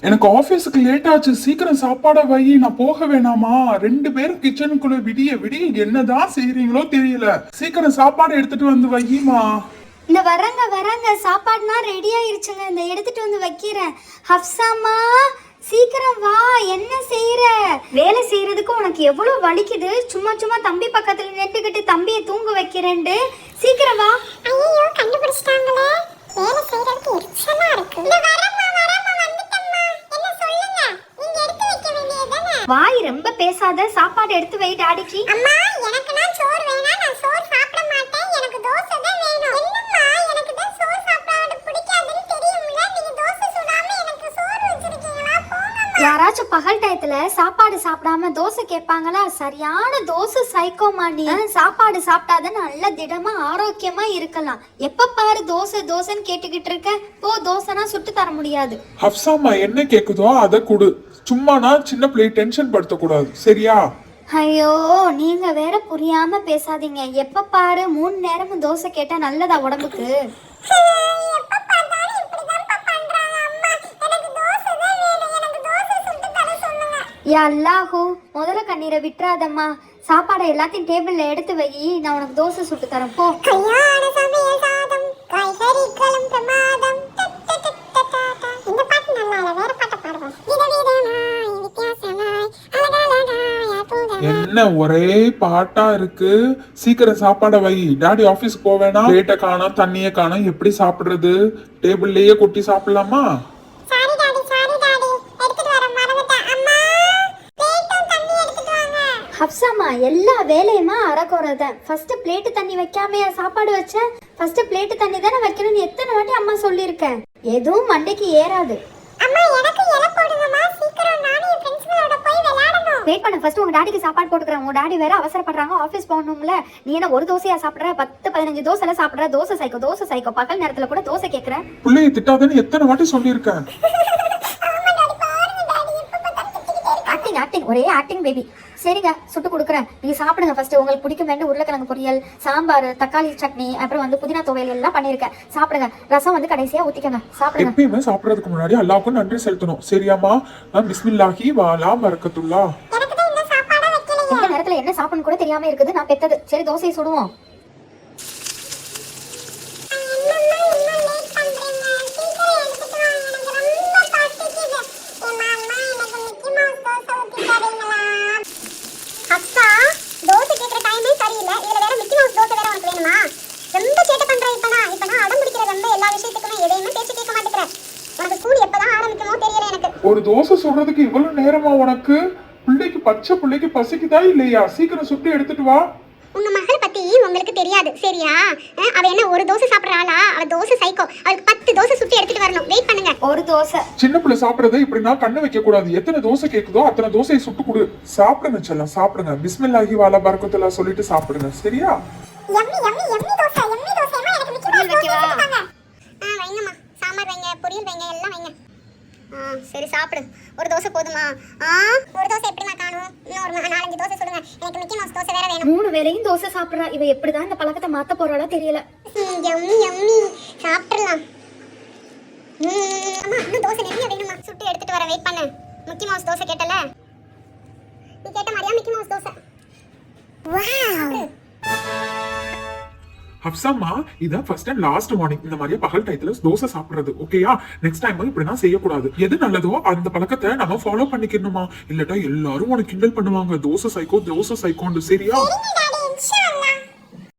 எனக்கு ஆபீஸ்க்கு லேட் ஆச்சு, சீக்கிரம் சாப்பாட வை, நான் போக வேணாமா? 2 பேரும் கிச்சனுக்குள்ள விடிய விடிய என்னதான் செய்றீங்களோ தெரியல. சீக்கிரம் சாப்பாடு எடுத்துட்டு வந்து வையுமா. இந்த வரங்க சாப்பாடுனா ரெடி ஆயிருச்சுங்க. இந்த எடுத்துட்டு வந்து வைக்கிறேன். ஹப்சாமா சீக்கிரம் வா, என்ன செய்யற? வேலை செய்யறதுக்கு உனக்கு எவ்வளவு வலிக்குது. சும்மா சும்மா தம்பி பக்கத்துல நெட்டுக்கிட்டு தம்பியை தூங்க வைக்கிறேன்டு. சீக்கிரம் வா. ஐயோ கண்டுபிடிச்சிட்டாங்களே. வேலை செய்யறதுக்கு எரிச்சலா இருக்கு. இந்த வரமா வந்துட்டம்மா. என்ன சொல்லுங்க? நீங்க எடுத்து வைக்க வேண்டியதுதானே. வாய் ரொம்ப பேசாத, சாப்பாடு எடுத்து வை டாடிக்கு. அம்மா எனக்கு நான் சோறு வேணா, நான் சோறு சாப்பிட மாட்டேன். எனக்கு தோசை தான் வேணும். என்னம்மா எனக்கு தான் சோறு சாப்பிட பிடிக்காதுன்னு தெரியும்ல. நீங்க தோசை சுடாம எனக்கு சோறு வச்சிருக்கீங்களா? போங்கம்மா. யாராச்சும் பகல் டயத்துல சாப்பாடு சாப்பிடாம தோசை கேட்பாங்களா? சரியான தோசை சைக்கோ மாடி. சாப்பாடு சாப்பிட்டாதான் நல்ல திடமா ஆரோக்கியமா இருக்கலாம். எப்ப பாரு தோசை தோசைன்னு கேட்டுக்கிட்டு இருக்க. போ, தோசைனா சுட்டு தர முடியாது. ஹப்சாமா என்ன கேக்குதோ அதை கொடு. சும்மானா சின்ன பிள்ளை டென்ஷன் படுத்த கூடாது, சரியா? ஐயோ, நீங்க வேற புரியாம பேசாதீங்க. எப்ப பாரு 3 நேரமும் தோசை கேட்டா நல்லதா உடம்புக்கு? எப்ப பார்த்தாலும் இப்படிதான் பண்றாங்க. அம்மா எனக்கு தோசை தான் வேணும். எனக்கு தோசை சுட்டு தர சொல்லுங்க. யா அல்லாஹூ, முதல்ல கண்ணீரை விட்டுறாதம்மா. சாப்பாடை எல்லாத்தையும் டேபிள்ல எடுத்து வை, நான் உனக்கு தோசை சுட்டு தரேன். போ. கல்யாண சமய சாதம் காய்கறிகளும் பிரமாதம். இந்த பாட்டு நல்லா இல்ல, வேற பாட்டை பாடுவோம். விதவிதமாய் வித்தியாசமாய் அழகழகாய் அற்புதமாய். என்ன ஒரே பாட்டா இருக்கு? சீக்கிரம் சாப்பாட வை. டாடி ஆபீஸ்க்கு போவேனா? லேட்ட காணோம், தண்ணிய காணோம், எப்படி சாப்பிடுறது? டேபிள்லயே கொட்டி சாப்பிடலாமா? சாரி டாடி எடுத்துட்டு வர மறந்துட்டேன். அம்மா பிளேட்டும் தண்ணி எடுத்துட்டு வாங்க. ஹப்சாமா, எல்லா வேலையுமா அறக்குறதான். ஃபர்ஸ்ட் பிளேட்டு தண்ணி வைக்காமையா சாப்பாடு வச்ச? ஃபர்ஸ்ட் பிளேட்டு தண்ணி தானே வைக்கணும்னு எத்தனை வாட்டி அம்மா சொல்லியிருக்கேன். எதுவும் மண்டைக்கு ஏறாது. அம்மா எனக்கு இலை போடுங்கம்மா. சீக்கிரம் நானும் என் ஃப்ரெண்ட்ஸ்களோட போய் விளையாடணும். வெயிட் பண்ணு, ஃபர்ஸ்ட் உங்க டாடிக்கு சாப்பாடு போட்டுக்கிறேன். உங்க டாடி வேற அவசரப்படுறாங்க, ஆஃபீஸ் போகணும்ல. நீ என்ன ஒரு தோசையா சாப்பிடுற? 10-15 தோசை எல்லாம் சாப்பிடுற. தோசை சைக்கோ. பகல் நேரத்துல கூட தோசை கேட்குற. பிள்ளைய திட்டாதன்னு எத்தனை வாட்டி சொல்லியிருக்கேன். ஆக்டிங் ஒரே ஆக்டிங் பேபி. சரிங்க, சுட்டு கொடுக்குறேன். நீங்க சாப்பிடுங்க ஃபர்ஸ்ட். உங்களுக்கு பிடிக்கும் வேண்டிய உருளைக்கிழங்கு பொரியல், சாம்பார், தக்காளி சட்னி, அப்புறம் வந்து புதினா துவையல் எல்லாம் பண்ணிருக்கேன். சாப்பிடுங்க. ரசம் வந்து கடைசியா ஊத்திக்கங்க. சாப்பிடுங்க. எப்பயுமே சாப்பிடறதுக்கு முன்னாடி அல்லாஹ்வுக்கு நன்றி செலுத்தணும், சரியாமா? பிஸ்மில்லாஹி வலா பரக்கத்துல்லாஹ். எனக்கு தான் இந்த சாப்பாடை வைக்கலையே. இந்த நேரத்துல என்ன சாப்பிடணும் கூட தெரியாம இருக்குது. நான் பெத்தது. சரி, தோசையை சுடுவோம். ஒரு தோசை சுடுறதுக்கு இவ்வளவு நேரமா உனக்கு? பிள்ளைக்கு பச்சை பிள்ளைக்கு பசிக்குதா இல்லையா? சீக்கிரம் சுட்டு எடுத்துட்டு வா. உங்க மகள் பத்தி உங்களுக்கு தெரியாது, சரியா? அவ என்ன ஒரு தோசை சாப்பிடுறாளா? அவ தோசை சைக்கோ. அவளுக்கு 10 தோசை சுட்டு எடுத்துட்டு வரணும். வெயிட் பண்ணுங்க. ஒரு தோசை. சின்ன பிள்ளை சாப்பிடுறதை இப்படி நான் கண்ணு வைக்க கூடாது. எத்தனை தோசை கேக்குதோ அத்தனை தோசையை சுட்டு கொடு. சாப்பிடுங்க செல்லம், சாப்பிடுங்க. பிஸ்மில்லாஹி வலா பரக்கத்துல்லாஹ் சொல்லிட்டு சாப்பிடுங்க, சரியா? யம்மி தோசை. அம்மா எனக்கு மிக்கி மவுஸ் தோசை கொடுத்தாங்க. வைங்கம்மா. சாம்பார் வைங்க, பொரியல் வைங்க, எல்லாம் வைங்க. சரி சாப்பிடு. ஒரு தோசை போதுமா? ஒரு தோசை எப்படிமா காணும்? இன்னும் ஒரு 4-5 தோசை சொல்லுங்க. எனக்கு மிக்கி மவுஸ் தோசை வேற வேணும். 3 வேளையும் தோசை சாப்பிடுறா. இவ எப்படிதான் இந்த பழக்கத்தை மாத்த போறாளோ தெரியல. யம்மி சாப்பிடலாம். அம்மா இன்னும் தோசை நிறைய வேணுமா? சுட்டு எடுத்துட்டு வர. வெயிட் பண்ணு. மிக்கி மவுஸ் தோசை கேட்டல? நீ கேட்ட மாதிரியா மிக்கி மவுஸ் தோசை? வாவ். ஹப்சாமா, இதான் ஃபர்ஸ்ட் அண்ட் லாஸ்ட் வார்னிங். இந்த மாதிரியே பகல் டயத்துல தோசை சாப்பிடுறது, ஓகேயா? நெக்ஸ்ட் டைம் இப்படிலாம் செய்யக்கூடாது. எது நல்லதோ அந்த பழக்கத்தை நம்ம ஃபாலோ பண்ணிக்கணுமா? இல்லட்டா எல்லாரும் உனக்கு கிண்டல் பண்ணுவாங்க. தோசை சைக்கோன்னு, சரியா?